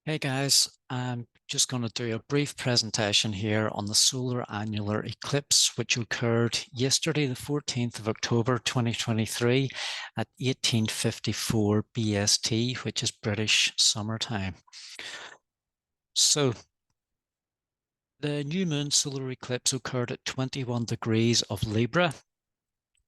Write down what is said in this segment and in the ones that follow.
Hey guys, I'm just going to do a brief presentation here on the solar annular eclipse, which occurred yesterday, the 14th of October 2023 at 1854 BST, which is British summertime. So the new moon solar eclipse occurred at 21 degrees of Libra,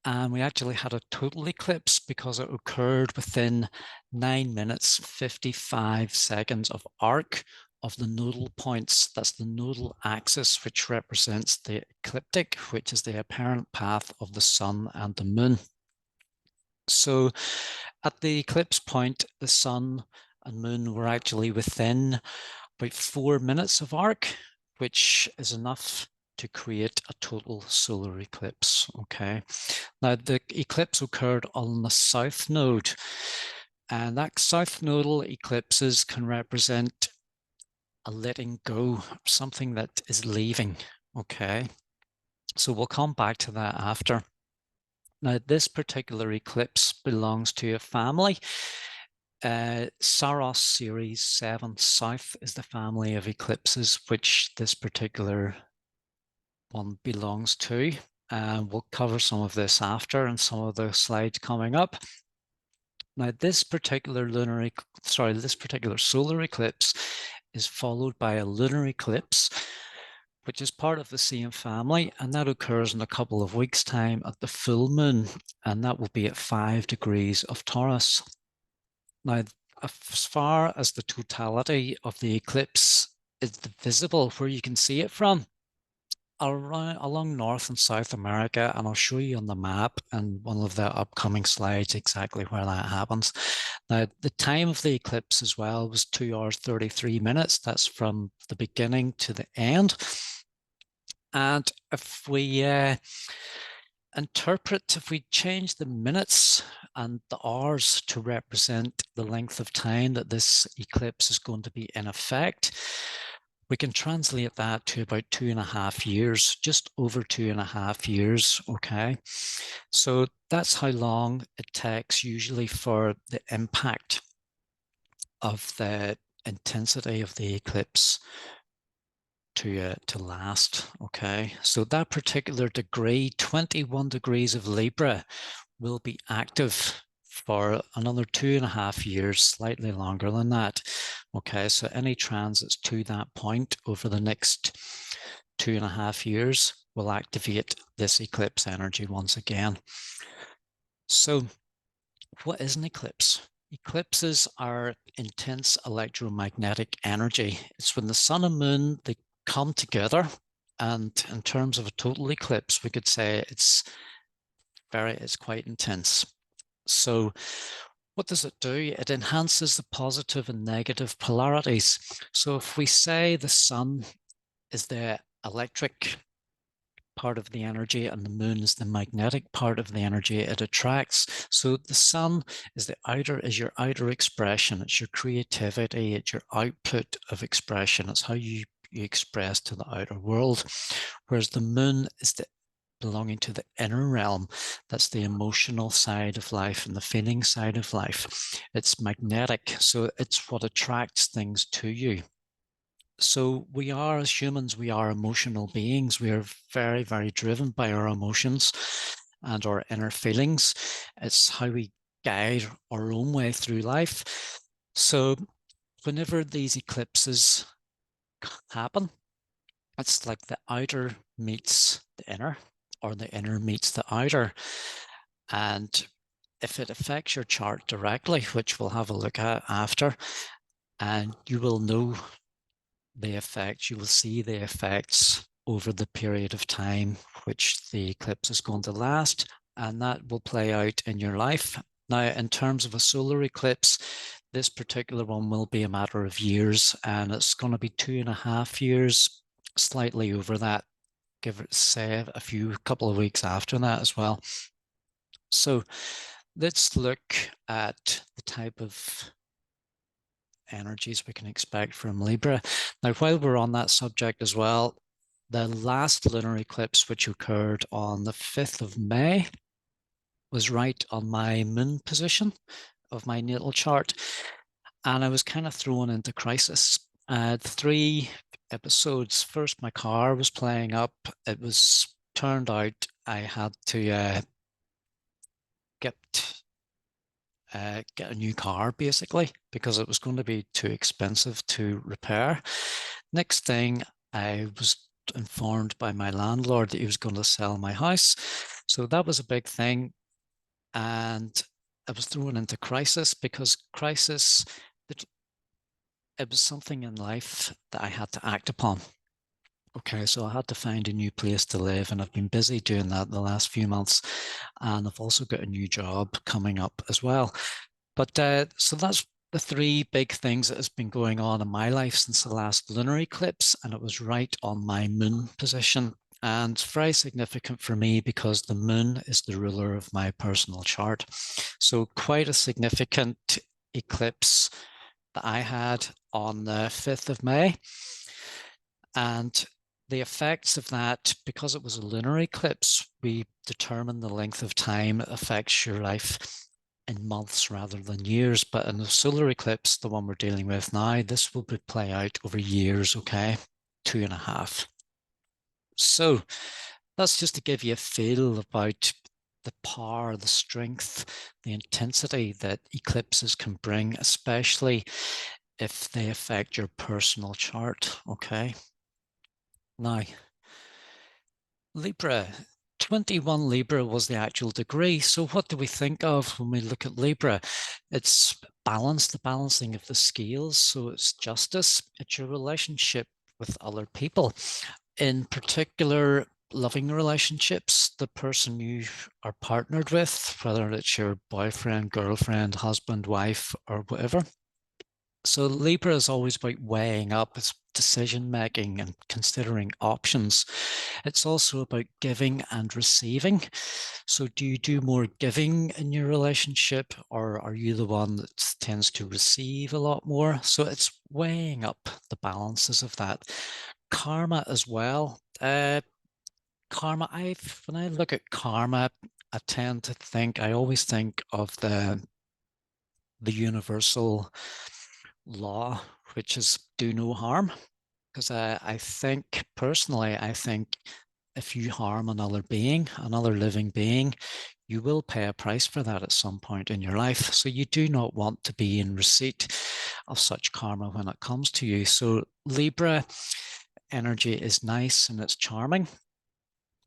and we actually had a total eclipse because it occurred within 9 minutes 55 seconds of arc of the nodal points. That's the nodal axis, which represents the ecliptic, which is the apparent path of the sun and the moon. So at the eclipse point, the sun and moon were actually within about 4 minutes of arc, which is enough to create a total solar eclipse. Okay. Now, the eclipse occurred on the south node, and that south nodal eclipses can represent a letting go, something that is leaving. Okay. So we'll come back to that after. Now, this particular eclipse belongs to a family. Saros Series 7 South is the family of eclipses which this particular one belongs to. We'll cover some of this after and some of the slides coming up. Now, this particular solar eclipse is followed by a lunar eclipse, which is part of the same family, and that occurs in a couple of weeks' time at the full moon, and that will be at 5 degrees of Taurus. Now, as far as the totality of the eclipse is visible, where you can see it from, along North and South America, and I'll show you on the map and one of the upcoming slides exactly where that happens. Now, the time of the eclipse as well was 2 hours 33 minutes. That's from the beginning to the end. And if we if we change the minutes and the hours to represent the length of time that this eclipse is going to be in effect, we can translate that to about 2.5 years, just over 2.5 years, okay? So that's how long it takes usually for the impact of the intensity of the eclipse to last, okay? So that particular degree, 21 degrees of Libra, will be active for another 2.5 years, slightly longer than that. Okay, so any transits to that point over the next 2.5 years will activate this eclipse energy once again. So what is an eclipse? Eclipses are intense electromagnetic energy. It's when the sun and moon, they come together, and in terms of a total eclipse, we could say it's quite intense. So what does it do? It enhances the positive and negative polarities. So if we say the sun is the electric part of the energy and the moon is the magnetic part of the energy it attracts. So the sun is your outer expression. It's your creativity. It's your output of expression. It's how you express to the outer world. Whereas the moon is belonging to the inner realm. That's the emotional side of life and the feeling side of life. It's magnetic, so it's what attracts things to you. So we are, as humans, we are emotional beings. We are very, very driven by our emotions and our inner feelings. It's how we guide our own way through life. So whenever these eclipses happen, it's like the outer meets the inner, or the inner meets the outer. And if it affects your chart directly, which we'll have a look at after, and you will know the effects, you will see the effects over the period of time which the eclipse is going to last, and that will play out in your life. Now, in terms of a solar eclipse, this particular one will be a matter of years, and it's going to be 2.5 years, slightly over that, give it, say, a couple of weeks after that as well. So let's look at the type of energies we can expect from Libra. Now, while we're on that subject as well, the last lunar eclipse, which occurred on the 5th of May, was right on my moon position of my natal chart. and I was kind of thrown into crisis. 3 episodes. First, my car was playing up. It was turned out I had to get get a new car basically because it was going to be too expensive to repair. Next thing, I was informed by my landlord that he was going to sell my house. So that was a big thing. And I was thrown into crisis because crisis, it was something in life that I had to act upon. Okay, so I had to find a new place to live, and I've been busy doing that the last few months. And I've also got a new job coming up as well. But so that's the 3 big things that has been going on in my life since the last lunar eclipse, and it was right on my moon position. And it's very significant for me because the moon is the ruler of my personal chart. So quite a significant eclipse that I had on the 5th of May. And the effects of that, because it was a lunar eclipse, we determine the length of time it affects your life in months rather than years. But in the solar eclipse, the one we're dealing with now, this will play out over years, okay? 2.5. So that's just to give you a feel about the power, the strength, the intensity that eclipses can bring, especially if they affect your personal chart, okay? Now, Libra, 21 Libra was the actual degree. So what do we think of when we look at Libra? It's balance, the balancing of the scales. So it's justice, it's your relationship with other people. In particular, loving relationships, the person you are partnered with, whether it's your boyfriend, girlfriend, husband, wife, or whatever. So Libra is always about weighing up, it's decision making and considering options. It's also about giving and receiving. So do you do more giving in your relationship, or are you the one that tends to receive a lot more? So it's weighing up the balances of that. Karma as well. Karma, when I look at karma, I tend to think, I always think of the universal law, which is do no harm. Because I think, personally, I think if you harm another being, another living being, you will pay a price for that at some point in your life. So you do not want to be in receipt of such karma when it comes to you. So Libra energy is nice and it's charming.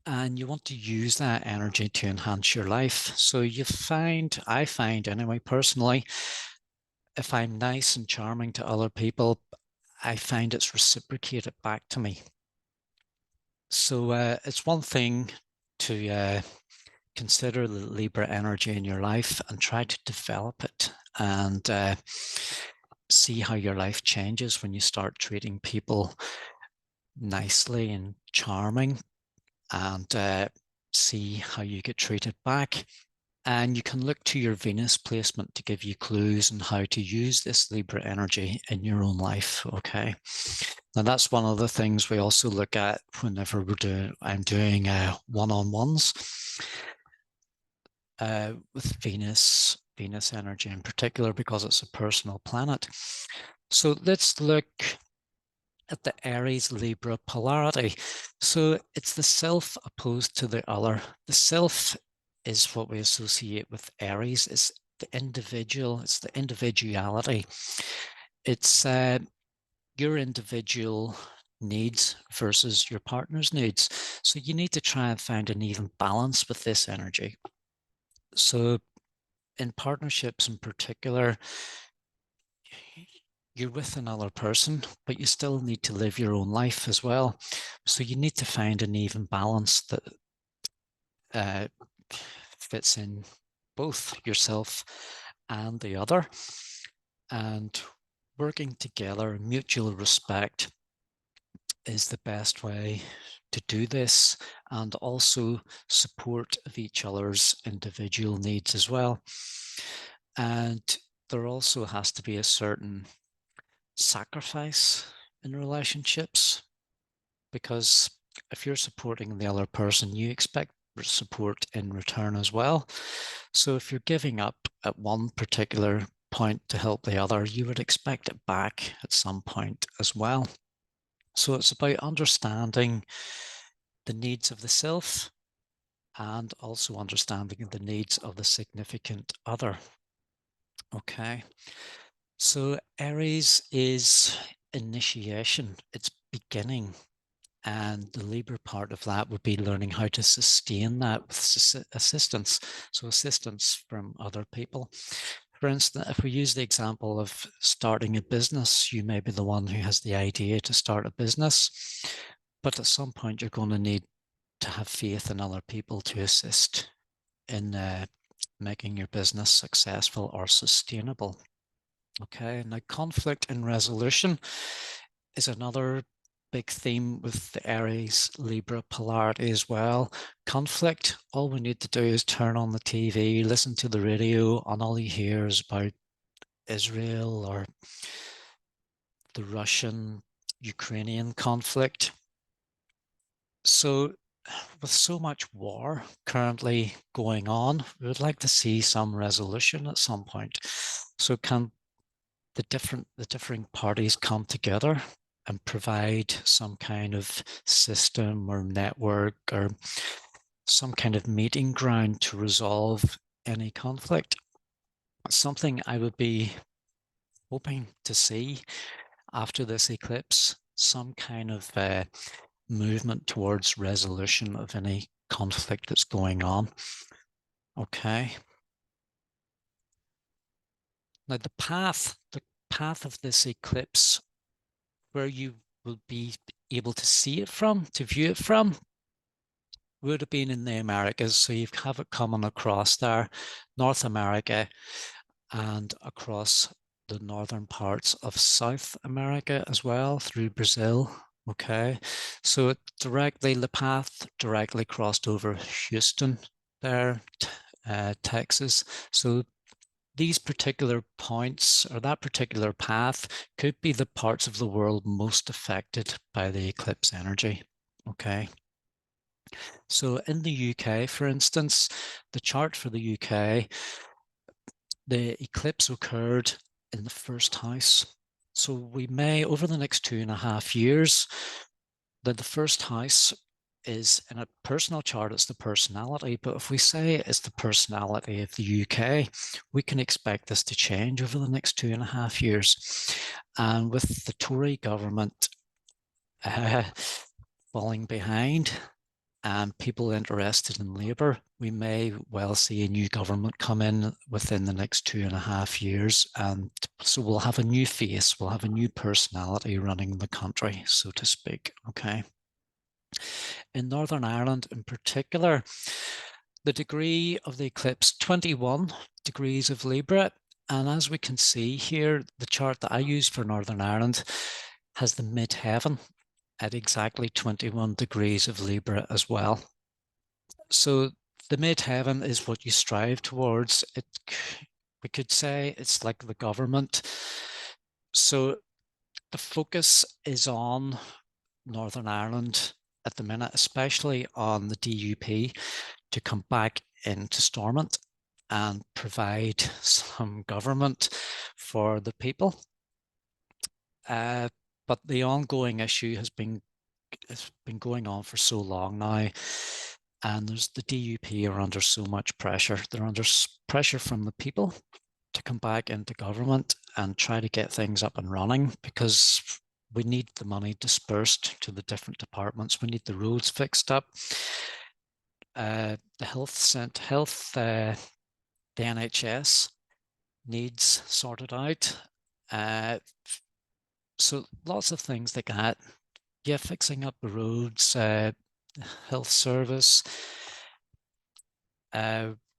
And you want to use that energy to enhance your life. So I find anyway, personally, if I'm nice and charming to other people, I find it's reciprocated back to me. So it's one thing to consider the Libra energy in your life and try to develop it and see how your life changes when you start treating people nicely and charming, and see how you get treated back. And you can look to your Venus placement to give you clues on how to use this Libra energy in your own life, okay? Now that's one of the things we also look at whenever I'm doing one-on-ones with Venus energy in particular, because it's a personal planet. So let's look at the Aries Libra polarity. So it's the self opposed to the other. The self is what we associate with Aries. It's the individual, it's the individuality. It's your individual needs versus your partner's needs. So you need to try and find an even balance with this energy. So in partnerships in particular, you're with another person, but you still need to live your own life as well. So you need to find an even balance that fits in both yourself and the other. And working together, mutual respect is the best way to do this, and also support of each other's individual needs as well. And there also has to be a certain sacrifice in relationships, because if you're supporting the other person, you expect support in return as well. So if you're giving up at one particular point to help the other, you would expect it back at some point as well. So it's about understanding the needs of the self and also understanding the needs of the significant other. Okay. So Aries is initiation, it's beginning. And the Libra part of that would be learning how to sustain that with assistance. So assistance from other people. For instance, if we use the example of starting a business, you may be the one who has the idea to start a business, but at some point you're going to need to have faith in other people to assist in making your business successful or sustainable. Okay, now conflict and resolution is another big theme with the Aries Libra polarity as well. Conflict, all we need to do is turn on the TV, listen to the radio, and all you hear is about Israel or the Russian-Ukrainian conflict. So with so much war currently going on, we would like to see some resolution at some point. So can the differing parties come together and provide some kind of system or network or some kind of meeting ground to resolve any conflict? Something I would be hoping to see after this eclipse, some kind of movement towards resolution of any conflict that's going on. Okay. Now the path of this eclipse, where you will be able to see it from, to view it from, would have been in the Americas. So you have it coming across there, North America, and across the northern parts of South America as well, through Brazil. Okay, so it directly, the path directly crossed over Houston there, Texas. So these particular points, or that particular path, could be the parts of the world most affected by the eclipse energy. Okay. So in the UK, for instance, the chart for the UK, the eclipse occurred in the first house. So we may, over the next 2.5 years, that the first house is in a personal chart, it's the personality. But if we say it's the personality of the UK, we can expect this to change over the next 2.5 years. And with the Tory government falling behind, and people interested in Labour, we may well see a new government come in within the next 2.5 years. And so we'll have a new face, we'll have a new personality running the country, so to speak. Okay. In Northern Ireland in particular, the degree of the eclipse, 21 degrees of Libra. And as we can see here, the chart that I use for Northern Ireland has the midheaven at exactly 21 degrees of Libra as well. So the midheaven is what you strive towards. We could say it's like the government. So the focus is on Northern Ireland at the minute, especially on the DUP, to come back into Stormont and provide some government for the people. But the ongoing issue has been going on for so long now, and there's the DUP are under so much pressure. They're under pressure from the people to come back into government and try to get things up and running, because we need the money dispersed to the different departments. We need the roads fixed up, the the NHS needs sorted out. So lots of things like that. Yeah, fixing up the roads, health service,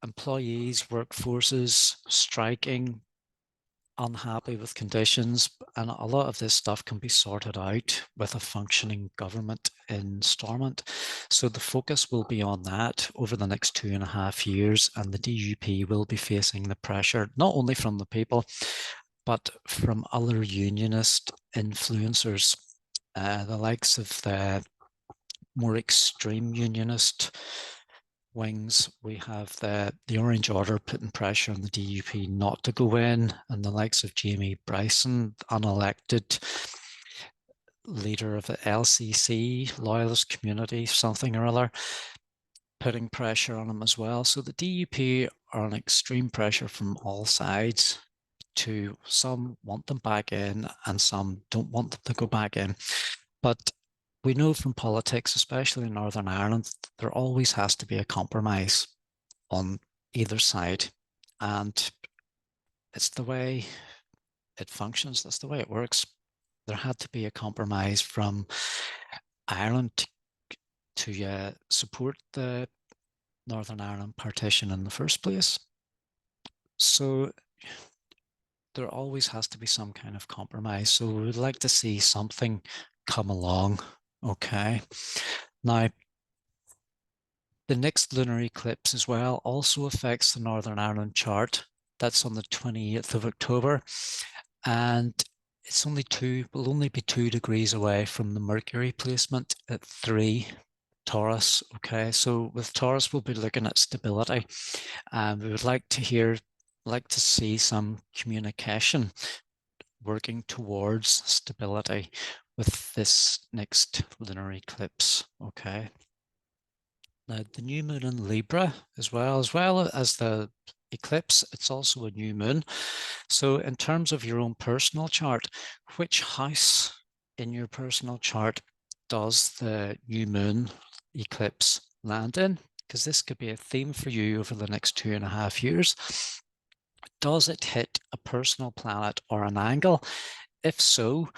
employees, workforces, striking, unhappy with conditions, and a lot of this stuff can be sorted out with a functioning government in Stormont. So the focus will be on that over the next 2.5 years, and the DUP will be facing the pressure not only from the people, but from other unionist influencers, the likes of the more extreme unionist wings, we have the Orange Order putting pressure on the DUP not to go in, and the likes of Jamie Bryson, unelected leader of the LCC, Loyalist Community, something or other, putting pressure on him as well. So the DUP are on extreme pressure from all sides. To some want them back in and some don't want them to go back in. But we know from politics, especially in Northern Ireland, there always has to be a compromise on either side. And it's the way it functions, that's the way it works. There had to be a compromise from Ireland to support the Northern Ireland partition in the first place. So there always has to be some kind of compromise. So we would like to see something come along. Okay. Now, the next lunar eclipse as well also affects the Northern Ireland chart. That's on the 28th of October. And it's will only be 2 degrees away from the Mercury placement at 3 Taurus. Okay, so with Taurus, we'll be looking at stability. And we would like to see some communication working towards stability with this next lunar eclipse. Okay. Now, the new moon in Libra as well as the eclipse, it's also a new moon. So in terms of your own personal chart, which house in your personal chart does the new moon eclipse land in? Because this could be a theme for you over the next 2.5 years. Does it hit a personal planet or an angle? If so,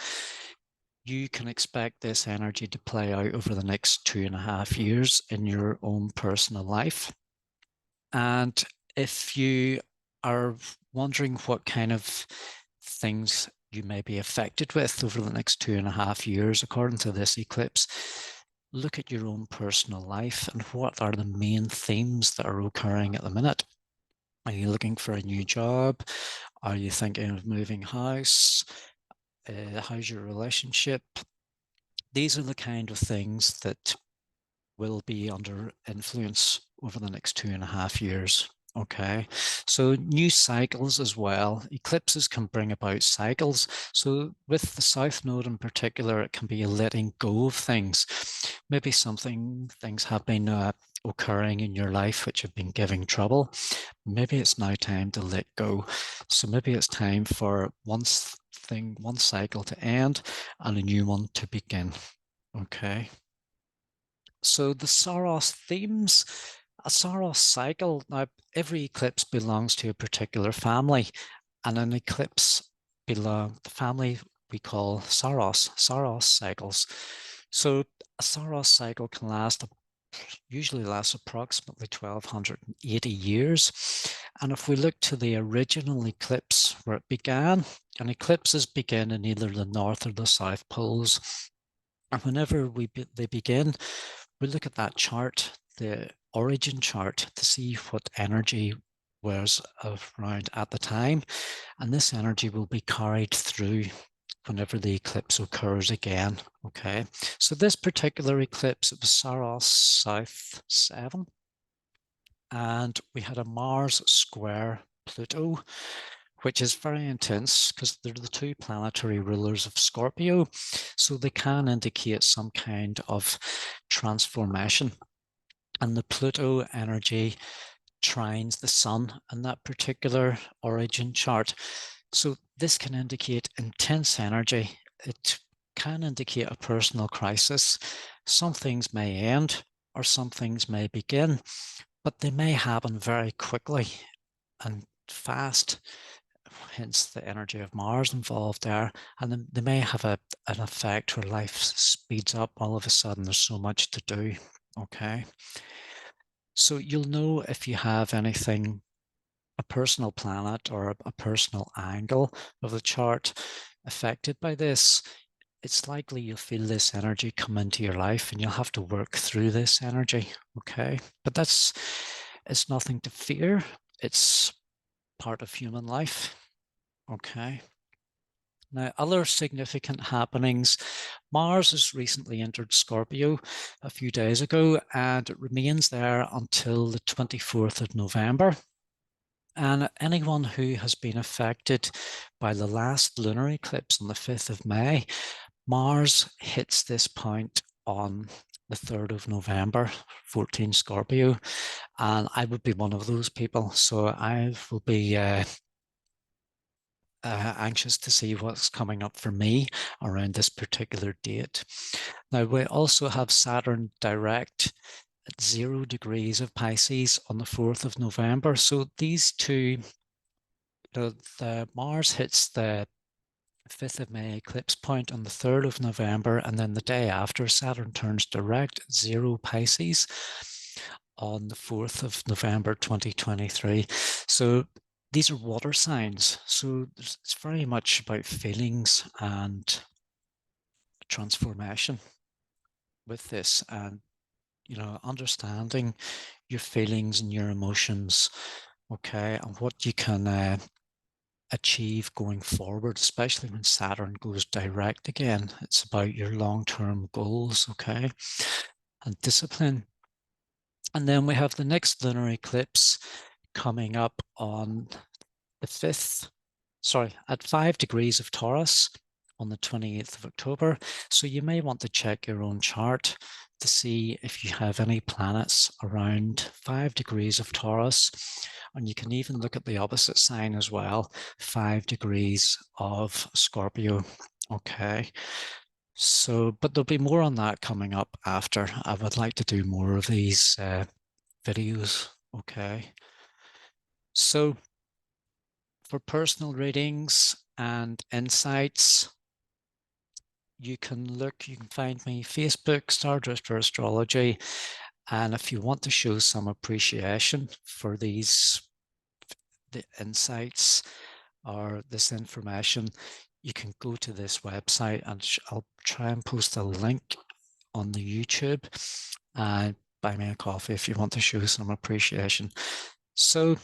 you can expect this energy to play out over the next 2.5 years in your own personal life. And if you are wondering what kind of things you may be affected with over the next 2.5 years, according to this eclipse, look at your own personal life and what are the main themes that are occurring at the minute. Are you looking for a new job? Are you thinking of moving house? How's your relationship? These are the kind of things that will be under influence over the next 2.5 years. Okay, so new cycles as well. Eclipses can bring about cycles. So with the South Node in particular, it can be a letting go of things. Maybe things have been occurring in your life which have been giving trouble. Maybe it's now time to let go. So maybe it's time for one cycle to end and a new one to begin. Okay. So the Saros themes, a Saros cycle. Now, every eclipse belongs to a particular family, and an eclipse the family we call Saros cycles. So a Saros cycle can usually lasts approximately 1280 years. And if we look to the original eclipse where it began, and eclipses begin in either the north or the south poles. And whenever they begin, we look at that chart, the origin chart, to see what energy was around at the time. And this energy will be carried through whenever the eclipse occurs again. Okay, so this particular eclipse, it was Saros South 7. And we had a Mars square Pluto, which is very intense because they're the 2 planetary rulers of Scorpio. So they can indicate some kind of transformation. And the Pluto energy trines the sun in that particular origin chart. So this can indicate intense energy. It can indicate a personal crisis. Some things may end or some things may begin, but they may happen very quickly and fast, hence the energy of Mars involved there. And then they may have an effect where life speeds up. All of a sudden, there's so much to do. Okay. So you'll know if you have anything, a personal planet or a personal angle of the chart affected by this. It's likely you'll feel this energy come into your life and you'll have to work through this energy. Okay. But it's nothing to fear. It's part of human life. Okay. Now, other significant happenings. Mars has recently entered Scorpio a few days ago, and it remains there until the 24th of November. And anyone who has been affected by the last lunar eclipse on the 5th of May, Mars hits this point on the 3rd of November, 14 Scorpio, and I would be one of those people. So I will be anxious to see what's coming up for me around this particular date. Now, we also have Saturn direct at 0 degrees of Pisces on the 4th of November. So these two, the Mars hits the 5th of May eclipse point on the 3rd of November, and then the day after, Saturn turns direct at 0 Pisces on the 4th of November 2023. So these are water signs. So it's very much about feelings and transformation with this, and understanding your feelings and your emotions, okay, and what you can achieve going forward, especially when Saturn goes direct again. It's about your long-term goals, okay, and discipline. And then we have the next lunar eclipse coming up on the 5th, at 5 degrees of Taurus on the 28th of October. So you may want to check your own chart to see if you have any planets around 5 degrees of Taurus. And you can even look at the opposite sign as well, 5 degrees of Scorpio. Okay. So, but there'll be more on that coming up after. I would like to do more of these videos. Okay. So for personal readings and insights, you can find me Facebook, StarDrifter Astrology. And if you want to show some appreciation for the insights or this information, you can go to this website, and I'll try and post a link on the YouTube. Buy me a coffee if you want to show some appreciation. So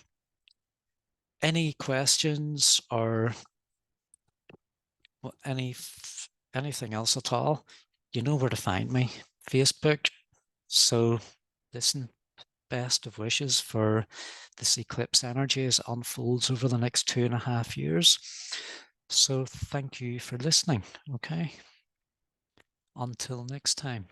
any questions or anything else at all, you know where to find me. Facebook. So listen, best of wishes for this eclipse energy as it unfolds over the next 2.5 years. So thank you for listening. Okay. Until next time.